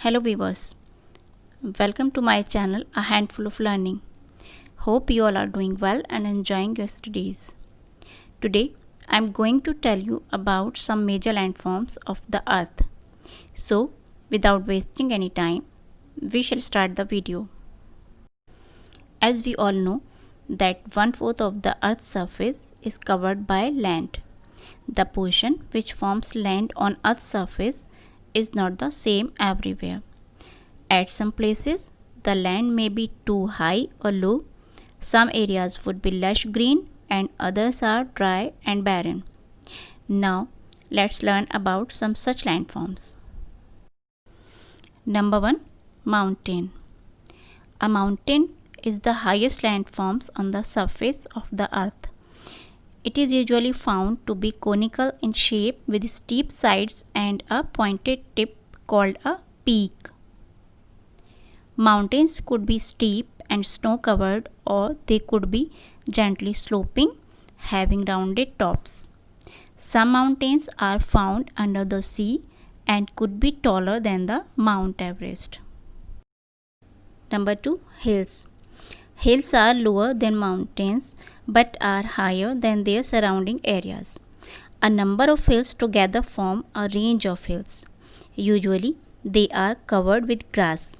Hello viewers, welcome to my channel A Handful of Learning. Hope you all are doing well and enjoying your studies. Today I am going to tell you about some major landforms of the earth. So without wasting any time, we shall start the video. As we all know that 1/4 of the earth's surface is covered by land. The portion which forms land on earth's surface is not the same everywhere. At some places, the land may be too high or low. Some areas would be lush green and others are dry and barren. Now, let's learn about some such landforms. Number 1. Mountain. A mountain is the highest landforms on the surface of the earth. It is usually found to be conical in shape with steep sides and a pointed tip called a peak. Mountains could be steep and snow-covered, or they could be gently sloping, having rounded tops. Some mountains are found under the sea and could be taller than the Mount Everest. Number 2. Hills. Hills are lower than mountains but are higher than their surrounding areas. A number of hills together form a range of hills. Usually, they are covered with grass.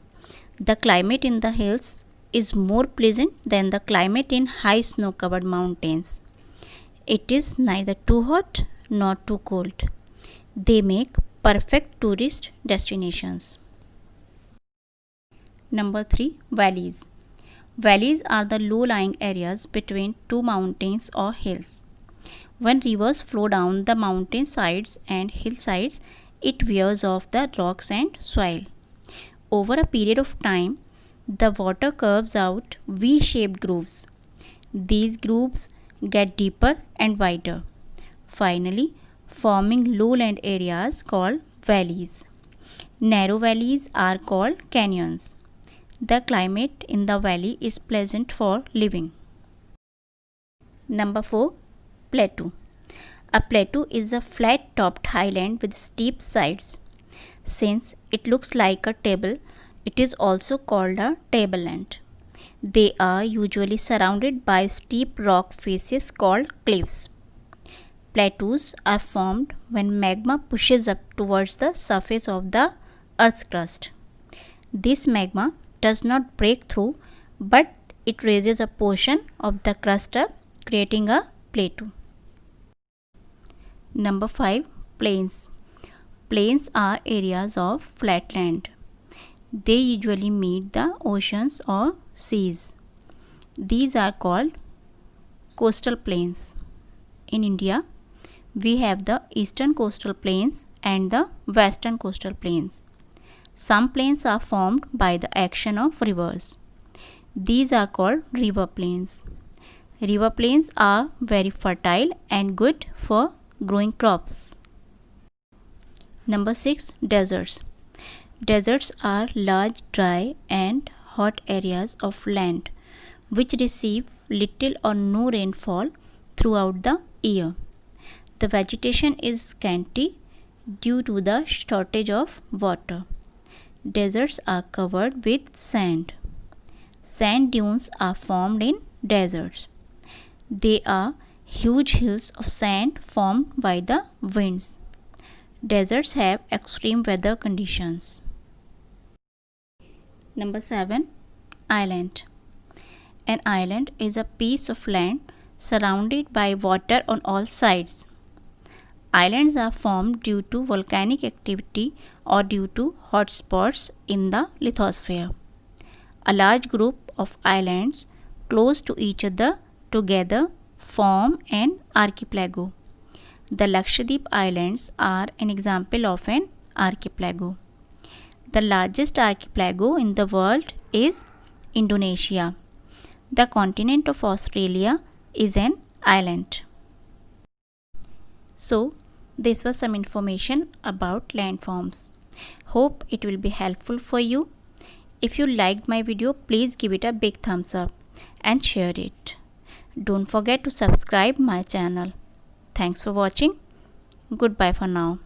The climate in the hills is more pleasant than the climate in high snow-covered mountains. It is neither too hot nor too cold. They make perfect tourist destinations. Number 3. Valleys. Valleys are the low-lying areas between two mountains or hills. When rivers flow down the mountain sides and hillsides, it wears off the rocks and soil. Over a period of time, the water curves out V-shaped grooves. These grooves get deeper and wider, finally forming lowland areas called valleys. Narrow valleys are called canyons. The climate in the valley is pleasant for living. Number 4. Plateau. A plateau is a flat-topped highland with steep sides. Since it looks like a table, it is also called a tableland. They are usually surrounded by steep rock faces called cliffs. Plateaus are formed when magma pushes up towards the surface of the Earth's crust. This magma does not break through, but it raises a portion of the crust up, creating a plateau. Number 5. Plains. Plains are areas of flat land. They usually meet the oceans or seas. These are called coastal plains. In India, we have the eastern coastal plains and the western coastal plains. Some plains are formed by the action of rivers. These are called river plains. River plains are very fertile and good for growing crops. Number 6. Deserts. Deserts are large, dry and hot areas of land which receive little or no rainfall throughout the year. The vegetation is scanty due to the shortage of water. Deserts are covered with sand. Sand dunes are formed in deserts. They are huge hills of sand formed by the winds. Deserts have extreme weather conditions. Number 7. Island. An island is a piece of land surrounded by water on all sides. Islands are formed due to volcanic activity or due to hot spots in the lithosphere. A large group of islands close to each other together form an archipelago. The Lakshadweep Islands are an example of an archipelago. The largest archipelago in the world is Indonesia. The continent of Australia is an island. So, this was some information about landforms. Hope it will be helpful for you. If you liked my video, please give it a big thumbs up and share it. Don't forget to subscribe my channel. Thanks for watching. Goodbye for now.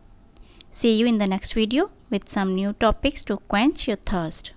See you in the next video. with some new topics to quench your thirst.